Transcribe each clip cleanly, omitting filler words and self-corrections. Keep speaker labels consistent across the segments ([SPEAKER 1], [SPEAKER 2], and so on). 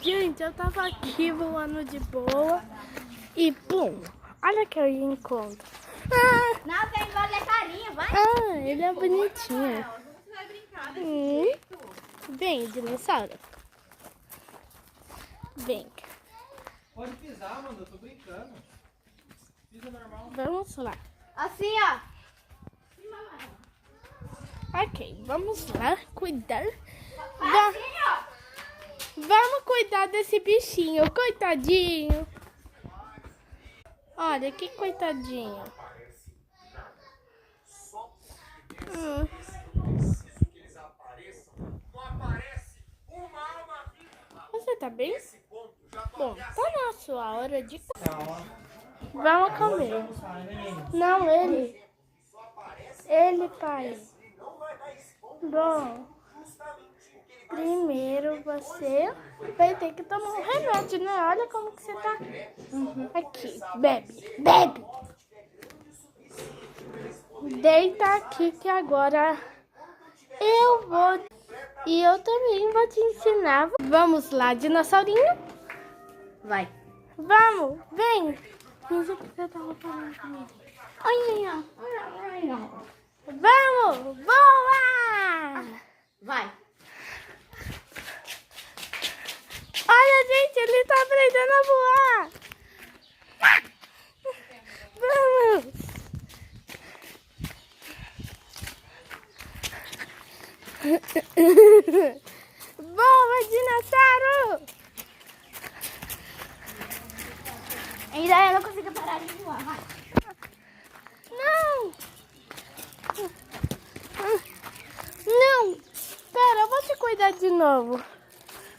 [SPEAKER 1] Gente, eu tava aqui voando de boa e pum, olha que eu encontro.
[SPEAKER 2] Não, tem que fazer carinha, vai.
[SPEAKER 1] Ele é bonitinho.
[SPEAKER 2] Você vai brincar
[SPEAKER 1] Vem, dinossauro. Vem.
[SPEAKER 3] Pode pisar, mano, eu tô brincando. Pisa normal.
[SPEAKER 1] Vamos lá.
[SPEAKER 2] Assim, ó.
[SPEAKER 1] Ok, vamos lá cuidar.
[SPEAKER 2] Assim, ó.
[SPEAKER 1] Vamos cuidar desse bichinho, coitadinho. Olha, que coitadinho. Você tá bem? Bom, tá na sua hora de comer. Vamos comer. Não, ele. Ele, pai. Bom, primeiro você vai ter que tomar um remédio, né? Olha como que você tá. Aqui, bebe, bebe. Deita aqui que agora eu vou. E eu também vou te ensinar. Vamos lá, dinossaurinho?
[SPEAKER 2] Vai.
[SPEAKER 1] Vamos, vem. Finge que você tava falando comigo.
[SPEAKER 2] Olha.
[SPEAKER 1] Vamos, voa!
[SPEAKER 2] Vai.
[SPEAKER 1] Olha, gente, ele tá aprendendo a voar. Vamos. Voa, dinossauro!
[SPEAKER 2] Ainda eu não consigo parar de voar, vai.
[SPEAKER 1] Não! Não! Pera, eu vou te cuidar de novo.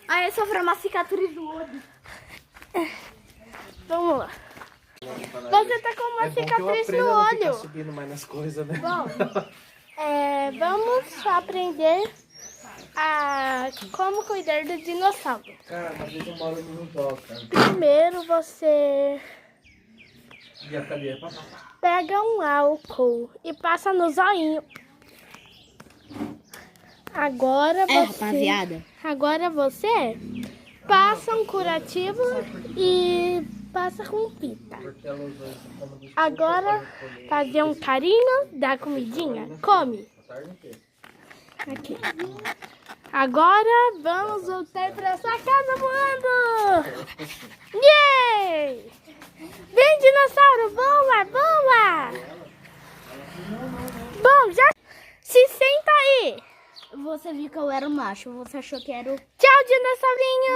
[SPEAKER 2] Aí eu sofri uma cicatriz no olho.
[SPEAKER 1] Vamos lá. Você tá com uma cicatriz no olho.
[SPEAKER 3] Subindo mais nas coisas, né?
[SPEAKER 1] Bom, vamos aprender a como cuidar do dinossauro.
[SPEAKER 3] Cara, às vezes eu moro no dó, cara.
[SPEAKER 1] Primeiro você
[SPEAKER 3] E a cadeia?
[SPEAKER 1] pega um álcool e passa no zoinho. Agora você passa um curativo e passa com fita. Agora fazer um carinho, dá comidinha, come. Aqui. Agora vamos voltar para sua casa voando. Yay! Vem, dinossauro, voa, voa! Bom, já se senta aí.
[SPEAKER 2] Você viu que eu era um macho, você achou que era o...
[SPEAKER 1] Tchau, dinossaurinho!